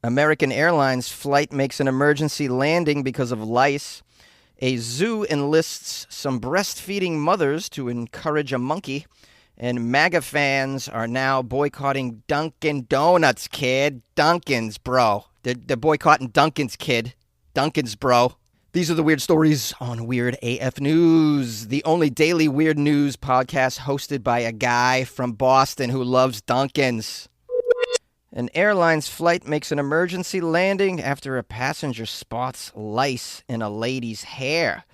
American Airlines flight makes an emergency landing because of lice. A zoo enlists some breastfeeding mothers to encourage a monkey. And MAGA fans are now boycotting Dunkin Donuts, kid. Dunkin's, bro. They're boycotting Dunkin's, kid. Dunkin's, bro. These are the weird stories on Weird AF News, the only daily weird news podcast hosted by a guy from Boston who loves Dunkin's. An airline's flight makes an emergency landing after a passenger spots lice in a lady's hair.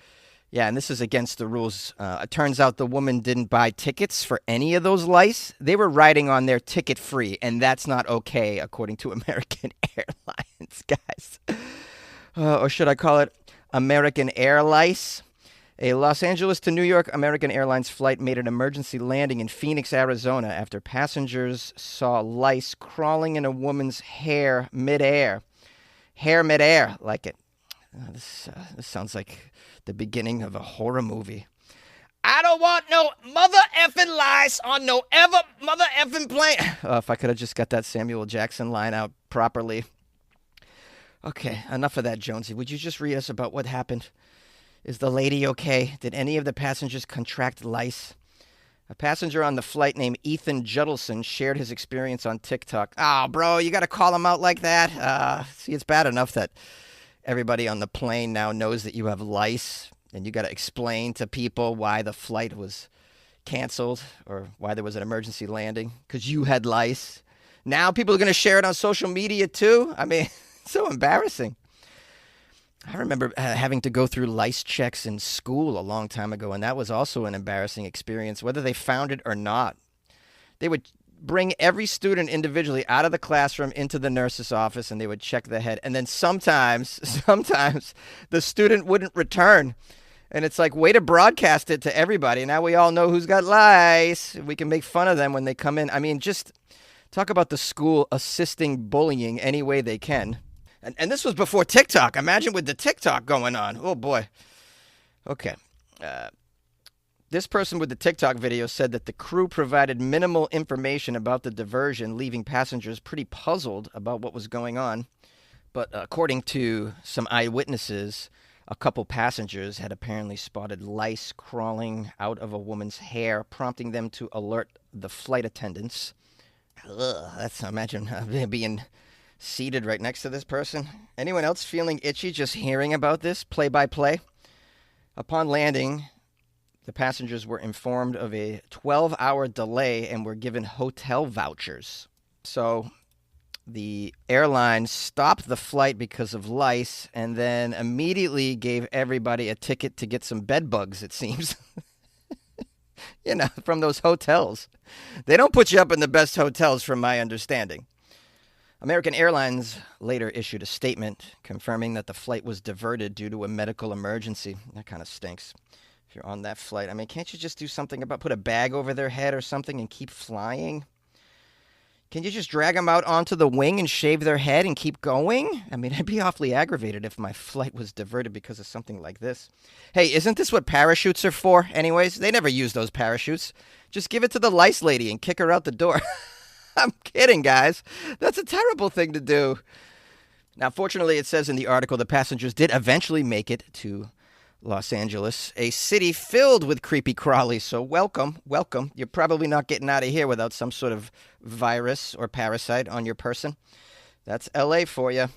Yeah, and this is against the rules. It turns out the woman didn't buy tickets for any of those lice. They were riding on their ticket free, and that's not okay, according to American Airlines, guys. Or should I call it American Air Lice? A Los Angeles to New York American Airlines flight made an emergency landing in Phoenix, Arizona, after passengers saw lice crawling in a woman's hair midair. Hair midair, like it. This sounds like the beginning of a horror movie. I don't want no mother effing lice on no ever mother effing plane. If I could have just got that Samuel Jackson line out properly. Okay, enough of that, Jonesy. Would you just read us about what happened? Is the lady okay? Did any of the passengers contract lice? A passenger on the flight named Ethan Judelson shared his experience on TikTok. Oh, bro, you got to call him out like that? See, it's bad enough that everybody on the plane now knows that you have lice, and you got to explain to people why the flight was canceled or why there was an emergency landing because you had lice. Now people are going to share it on social media too. I mean, it's so embarrassing. I remember having to go through lice checks in school a long time ago, and that was also an embarrassing experience, whether they found it or not. They would bring every student individually out of the classroom into the nurse's office, and they would check the head. And then sometimes the student wouldn't return. And it's like, way to broadcast it to everybody. Now we all know who's got lice. We can make fun of them when they come in. I mean, just talk about the school assisting bullying any way they can. And this was before TikTok. Imagine with the TikTok going on. Oh, boy. Okay. This person with the TikTok video said that the crew provided minimal information about the diversion, leaving passengers pretty puzzled about what was going on. But according to some eyewitnesses, a couple passengers had apparently spotted lice crawling out of a woman's hair, prompting them to alert the flight attendants. Imagine being seated right next to this person. Anyone else feeling itchy just hearing about this play-by-play? Upon landing, the passengers were informed of a 12-hour delay and were given hotel vouchers. So the airline stopped the flight because of lice and then immediately gave everybody a ticket to get some bed bugs, it seems. From those hotels. They don't put you up in the best hotels, from my understanding. American Airlines later issued a statement confirming that the flight was diverted due to a medical emergency. That kind of stinks. If you're on that flight, I mean, can't you just do something about put a bag over their head or something and keep flying? Can you just drag them out onto the wing and shave their head and keep going? I mean, I'd be awfully aggravated if my flight was diverted because of something like this. Hey, isn't this what parachutes are for anyways? They never use those parachutes. Just give it to the lice lady and kick her out the door. I'm kidding, guys. That's a terrible thing to do. Now, fortunately, it says in the article the passengers did eventually make it to Los Angeles, a city filled with creepy crawlies. So welcome. You're probably not getting out of here without some sort of virus or parasite on your person. That's LA for you.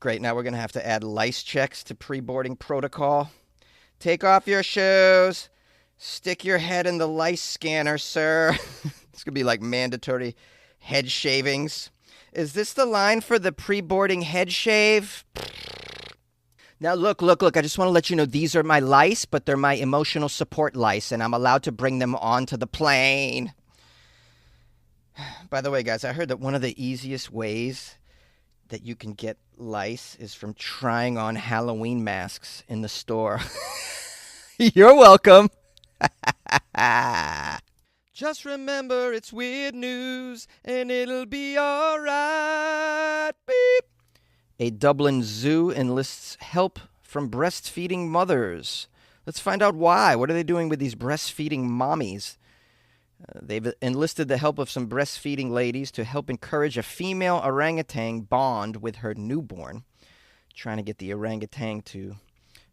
Great. Now we're going to have to add lice checks to pre-boarding protocol. Take off your shoes. Stick your head in the lice scanner, sir. It's going to be like mandatory head shavings. Is this the line for the pre-boarding head shave? Now, look. I just want to let you know these are my lice, but they're my emotional support lice, and I'm allowed to bring them onto the plane. By the way, guys, I heard that one of the easiest ways that you can get lice is from trying on Halloween masks in the store. You're welcome. Just remember it's weird news and it'll be all right. Beep. A Dublin Zoo enlists help from breastfeeding mothers. Let's find out why. What are they doing with these breastfeeding mommies? They've enlisted the help of some breastfeeding ladies to help encourage a female orangutan bond with her newborn. Trying to get the orangutan to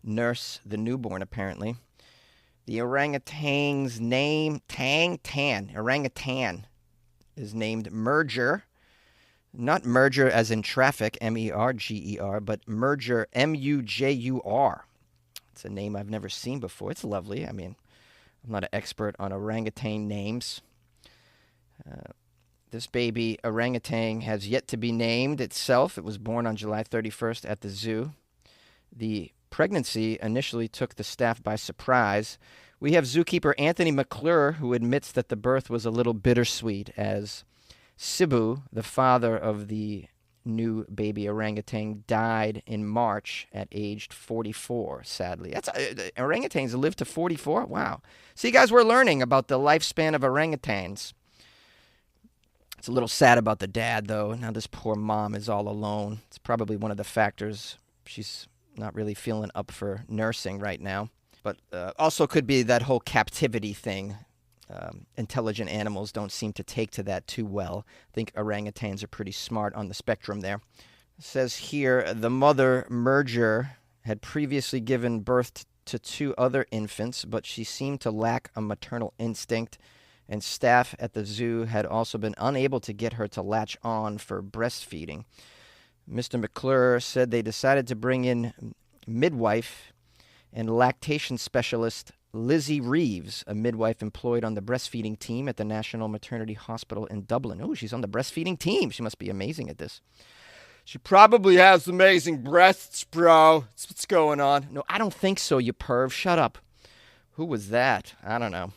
nurse the newborn, apparently. The orangutan's name, orangutan, is named Merger. Not merger as in traffic, M-E-R-G-E-R, but Merger, M-U-J-U-R. It's a name I've never seen before. It's lovely. I mean, I'm not an expert on orangutan names. This baby orangutan has yet to be named itself. It was born on July 31st at the zoo. The pregnancy initially took the staff by surprise. We have zookeeper Anthony McClure, who admits that the birth was a little bittersweet, as Sibu, the father of the new baby orangutan, died in March at age 44, sadly. Orangutans live to 44? Wow. See, guys, we're learning about the lifespan of orangutans. It's a little sad about the dad, though. Now this poor mom is all alone. It's probably one of the factors. She's not really feeling up for nursing right now. But also could be that whole captivity thing. Intelligent animals don't seem to take to that too well. I think orangutans are pretty smart on the spectrum there. It says here, the mother, Merger, had previously given birth to 2 other infants, but she seemed to lack a maternal instinct, and staff at the zoo had also been unable to get her to latch on for breastfeeding. Mr. McClure said they decided to bring in midwife and lactation specialist Lice Reeves, a midwife employed on the breastfeeding team at the National Maternity Hospital in Dublin. Oh, she's on the breastfeeding team. She must be amazing at this. She probably has amazing breasts, bro. That's what's going on. No, I don't think so, you perv. Shut up. Who was that? I don't know.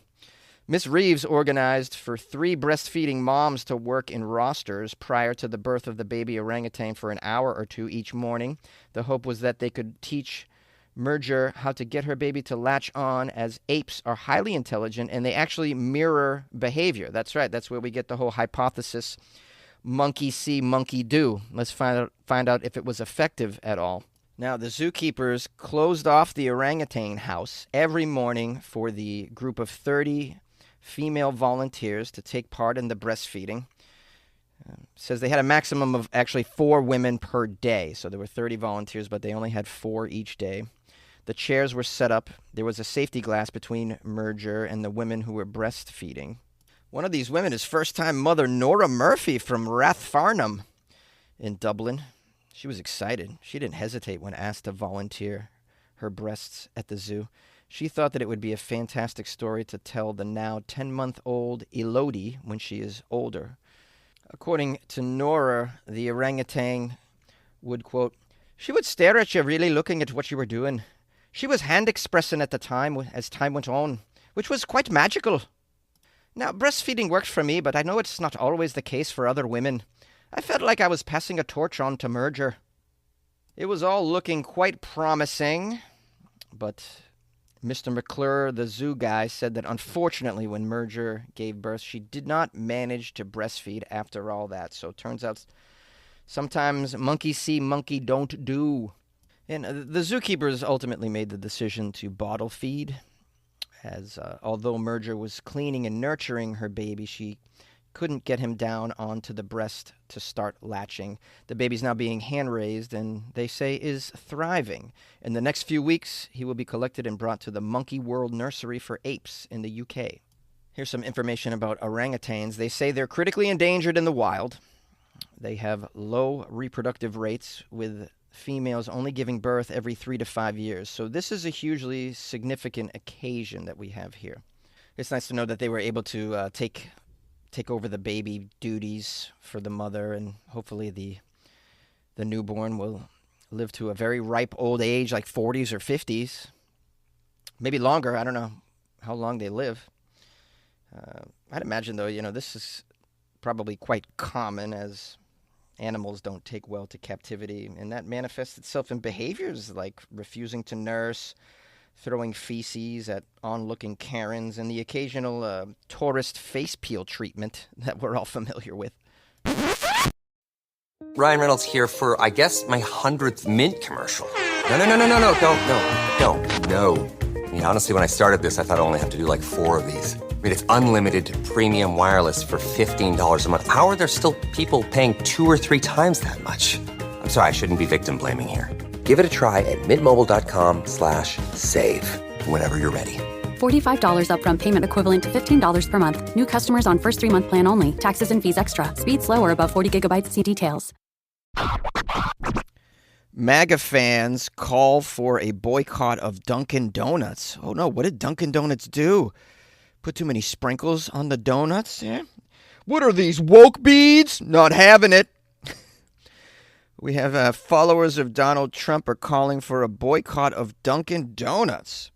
Miss Reeves organized for 3 breastfeeding moms to work in rosters prior to the birth of the baby orangutan for an hour or 2 each morning. The hope was that they could teach Merger how to get her baby to latch on, as apes are highly intelligent and they actually mirror behavior. That's right. That's where we get the whole hypothesis, monkey see, monkey do. Let's find out if it was effective at all. Now, the zookeepers closed off the orangutan house every morning for the group of 30 female volunteers to take part in the breastfeeding. Says they had a maximum of actually 4 women per day. So there were 30 volunteers, but they only had 4 each day. The chairs were set up. There was a safety glass between Merger and the women who were breastfeeding. One of these women is first-time mother Nora Murphy from Rathfarnham in Dublin. She was excited. She didn't hesitate when asked to volunteer her breasts at the zoo. She thought that it would be a fantastic story to tell the now 10-month-old Elodie when she is older. According to Nora, the orangutan would, quote, "She would stare at you, really looking at what you were doing. She was hand-expressing at the time as time went on, which was quite magical. Now, breastfeeding worked for me, but I know it's not always the case for other women. I felt like I was passing a torch on to Merger." It was all looking quite promising, but Mr. McClure, the zoo guy, said that unfortunately when Merger gave birth, she did not manage to breastfeed after all that. So it turns out sometimes monkey see, monkey don't do. And the zookeepers ultimately made the decision to bottle feed, as although Merger was cleaning and nurturing her baby, she couldn't get him down onto the breast to start latching. The baby's now being hand-raised and they say is thriving. In the next few weeks, he will be collected and brought to the Monkey World Nursery for Apes in the UK. Here's some information about orangutans. They say they're critically endangered in the wild. They have low reproductive rates, with females only giving birth every 3 to 5 years. So this is a hugely significant occasion that we have here. It's nice to know that they were able to take over the baby duties for the mother, and hopefully the newborn will live to a very ripe old age, like 40s or 50s. Maybe longer. I don't know how long they live. I'd imagine, though, this is probably quite common, as animals don't take well to captivity, and that manifests itself in behaviors like refusing to nurse, throwing feces at onlooking Karens, and the occasional tourist face peel treatment that we're all familiar with. Ryan Reynolds here for, I guess, my 100th Mint commercial. No, don't. I mean, honestly, when I started this, I thought I only have to do like 4 of these. mean, it's unlimited premium wireless for $15 a month. How are there still people paying 2 or 3 times that much? I'm sorry, I shouldn't be victim blaming here. Give it a try at mintmobile.com/save. Whenever you're ready. $45 upfront payment equivalent to $15 per month. New customers on first 3-month plan only. Taxes and fees extra. Speed slower above 40 gigabytes. See details. MAGA fans call for a boycott of Dunkin Donuts. Oh no, what did Dunkin Donuts do? Put too many sprinkles on the donuts? Yeah. What are these, woke beads? Not having it. We have followers of Donald Trump are calling for a boycott of Dunkin Donuts.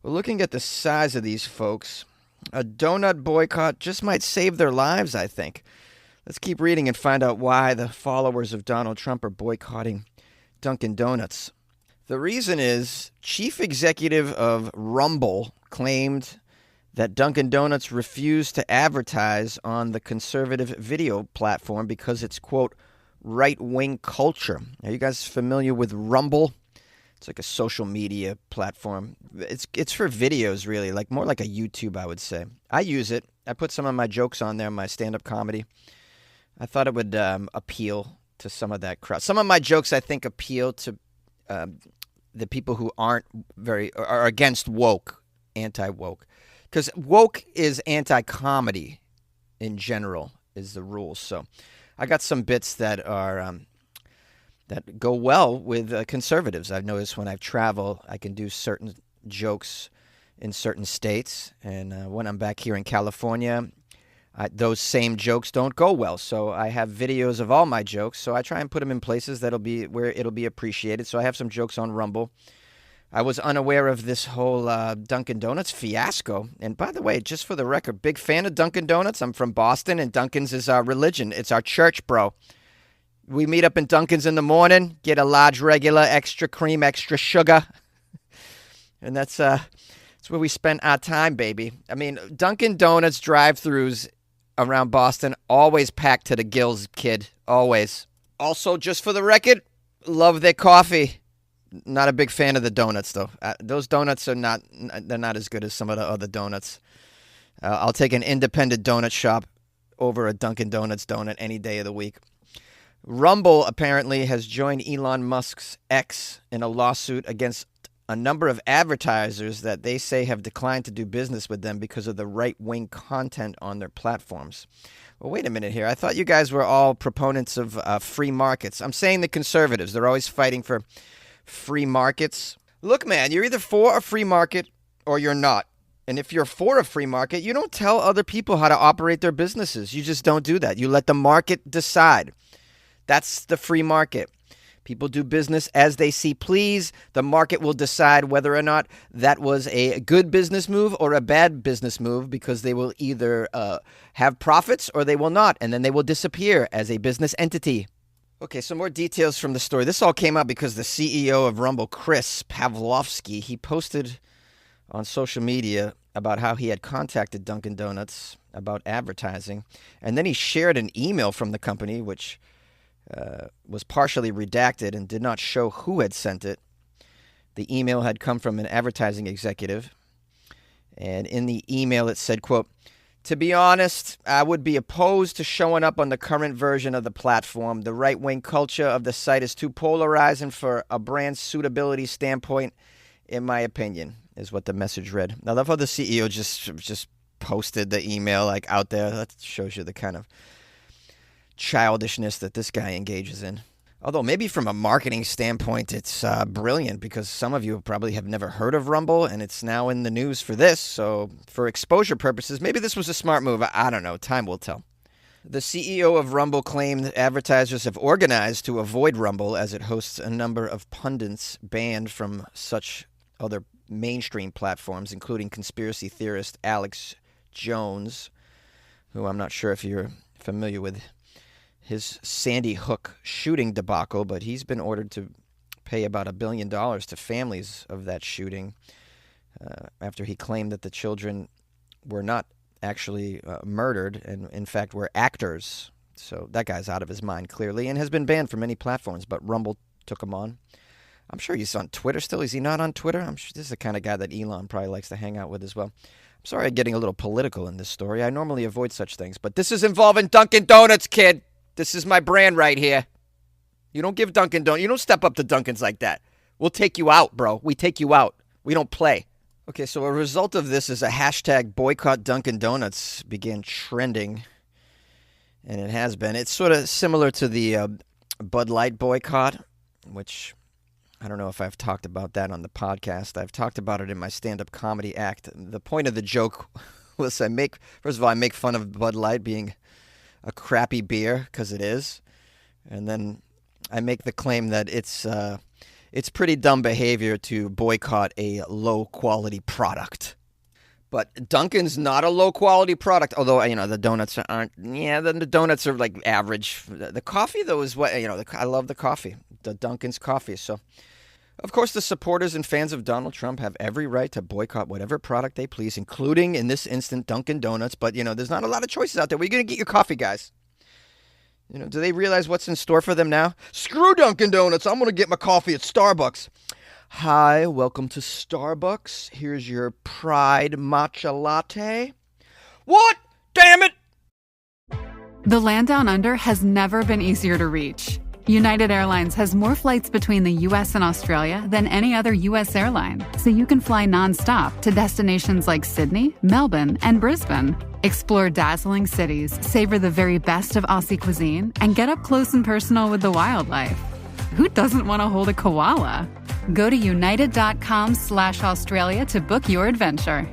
Well, looking at the size of these folks, a donut boycott just might save their lives, I think. Let's keep reading and find out why the followers of Donald Trump are boycotting Dunkin Donuts. The reason is chief executive of Rumble claimed that Dunkin Donuts refused to advertise on the conservative video platform because it's, quote, right-wing culture. Are you guys familiar with Rumble? It's like a social media platform. It's for videos, really, like more like a YouTube, I would say. I use it. I put some of my jokes on there, my stand-up comedy. I thought it would appeal to some of that crowd. Some of my jokes, I think, appeal to the people who are against woke, anti-woke. Because woke is anti-comedy in general, is the rule. So I got some bits that are that go well with conservatives. I've noticed when I travel, I can do certain jokes in certain states. And when I'm back here in California, those same jokes don't go well. So I have videos of all my jokes. So I try and put them in places where it'll be appreciated. So I have some jokes on Rumble. I was unaware of this whole Dunkin Donuts fiasco. And by the way, just for the record, big fan of Dunkin Donuts. I'm from Boston, and Dunkin's is our religion. It's our church, bro. We meet up in Dunkin's in the morning, get a large regular, extra cream, extra sugar. And that's where we spend our time, baby. I mean, Dunkin Donuts drive-thrus around Boston, always packed to the gills, kid. Always. Also, just for the record, love their coffee. Not a big fan of the donuts, though. Those donuts they're not as good as some of the other donuts. I'll take an independent donut shop over a Dunkin' Donuts donut any day of the week. Rumble apparently has joined Elon Musk's X in a lawsuit against a number of advertisers that they say have declined to do business with them because of the right-wing content on their platforms. Well, wait a minute here. I thought you guys were all proponents of free markets. I'm saying the conservatives. They're always fighting for free markets. Look, man, you're either for a free market or you're not. And if you're for a free market, you don't tell other people how to operate their businesses. You just don't do that. You let the market decide. That's the free market. People do business as they see please. The market will decide whether or not that was a good business move or a bad business move, because they will either have profits or they will not, and then they will disappear as a business entity. Okay, some more details from the story. This all came out because the CEO of Rumble, Chris Pavlovsky, he posted on social media about how he had contacted Dunkin Donuts about advertising, and then he shared an email from the company, which was partially redacted and did not show who had sent it. The email had come from an advertising executive, and in the email it said, quote, "To be honest, I would be opposed to showing up on the current version of the platform. The right-wing culture of the site is too polarizing for a brand suitability standpoint, in my opinion," is what the message read. I love how the CEO just posted the email like out there. That shows you the kind of childishness that this guy engages in. Although maybe from a marketing standpoint, it's brilliant, because some of you probably have never heard of Rumble, and it's now in the news for this. So for exposure purposes, maybe this was a smart move. I don't know. Time will tell. The CEO of Rumble claimed advertisers have organized to avoid Rumble as it hosts a number of pundits banned from such other mainstream platforms, including conspiracy theorist Alex Jones, who I'm not sure if you're familiar with his Sandy Hook shooting debacle, but he's been ordered to pay about $1 billion to families of that shooting after he claimed that the children were not actually murdered and, in fact, were actors. So that guy's out of his mind, clearly, and has been banned from many platforms, but Rumble took him on. I'm sure he's on Twitter still. Is he not on Twitter? I'm sure this is the kind of guy that Elon probably likes to hang out with as well. I'm Sorry I'm getting a little political in this story. I normally avoid such things, but this is involving Dunkin Donuts, kid. This is my brand right here. You don't give Dunkin Donuts. You don't step up to Dunkin's like that. We'll take you out, bro. We take you out. We don't play. Okay, so a result of this is a hashtag boycott Dunkin Donuts began trending, and it has been. It's sort of similar to the Bud Light boycott, which I don't know if I've talked about that on the podcast. I've talked about it in my stand-up comedy act. The point of the joke was I make fun of Bud Light being a crappy beer, because it is, and then I make the claim that it's pretty dumb behavior to boycott a low-quality product. But Dunkin's not a low-quality product, although, the donuts aren't. Yeah, the donuts are like average. The coffee, though, is what, I love the coffee, the Dunkin's coffee. So, of course, the supporters and fans of Donald Trump have every right to boycott whatever product they please, including, in this instant, Dunkin Donuts. But, there's not a lot of choices out there. Where are you going to get your coffee, guys? Do they realize what's in store for them now? Screw Dunkin Donuts. I'm going to get my coffee at Starbucks. Hi, welcome to Starbucks. Here's your Pride matcha latte. What? Damn it! The land down under has never been easier to reach. United Airlines has more flights between the U.S. and Australia than any other U.S. airline, so you can fly nonstop to destinations like Sydney, Melbourne, and Brisbane. Explore dazzling cities, savor the very best of Aussie cuisine, and get up close and personal with the wildlife. Who doesn't want to hold a koala? Go to united.com/Australia to book your adventure.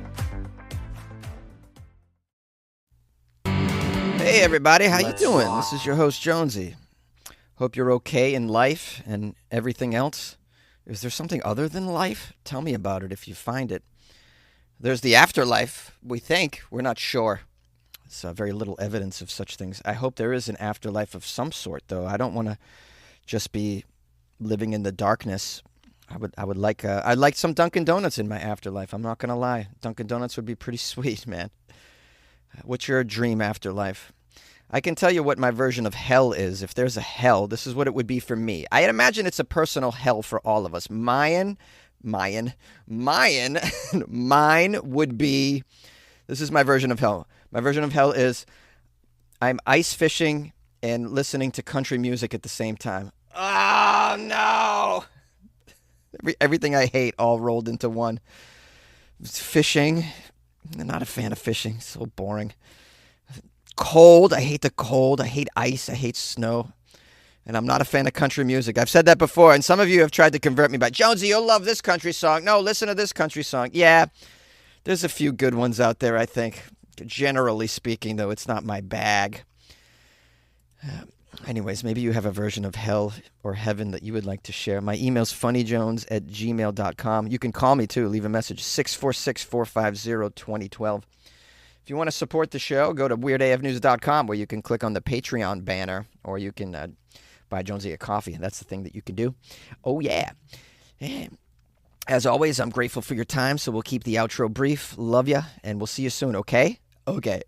Hey, everybody. How you doing? This is your host, Jonesy. Hope you're okay in life and everything else. Is there something other than life? Tell me about it if you find it. There's the afterlife, we think. We're not sure. There's very little evidence of such things. I hope there is an afterlife of some sort, though. I don't want to just be living in the darkness. I'd like some Dunkin Donuts in my afterlife. I'm not going to lie. Dunkin Donuts would be pretty sweet, man. What's your dream afterlife? I can tell you what my version of hell is. If there's a hell, this is what it would be for me. I imagine it's a personal hell for all of us. Mine would be, this is my version of hell. My version of hell is I'm ice fishing and listening to country music at the same time. Oh, no. Everything I hate all rolled into one. Fishing. I'm not a fan of fishing. So boring. Cold. I hate the cold. I hate ice. I hate snow. And I'm not a fan of country music. I've said that before, and some of you have tried to convert me by, Jonesy, you'll love this country song. No, listen to this country song. Yeah, there's a few good ones out there, I think. Generally speaking, though, it's not my bag. Anyways, maybe you have a version of hell or heaven that you would like to share. My email's funnyjones@gmail.com. You can call me, too. Leave a message, 646-450-2012. If you want to support the show, go to weirdafnews.com, where you can click on the Patreon banner, or you can buy Jonesy a coffee. That's the thing that you can do. Oh, yeah. As always, I'm grateful for your time, so we'll keep the outro brief. Love ya, and we'll see you soon, okay? Okay.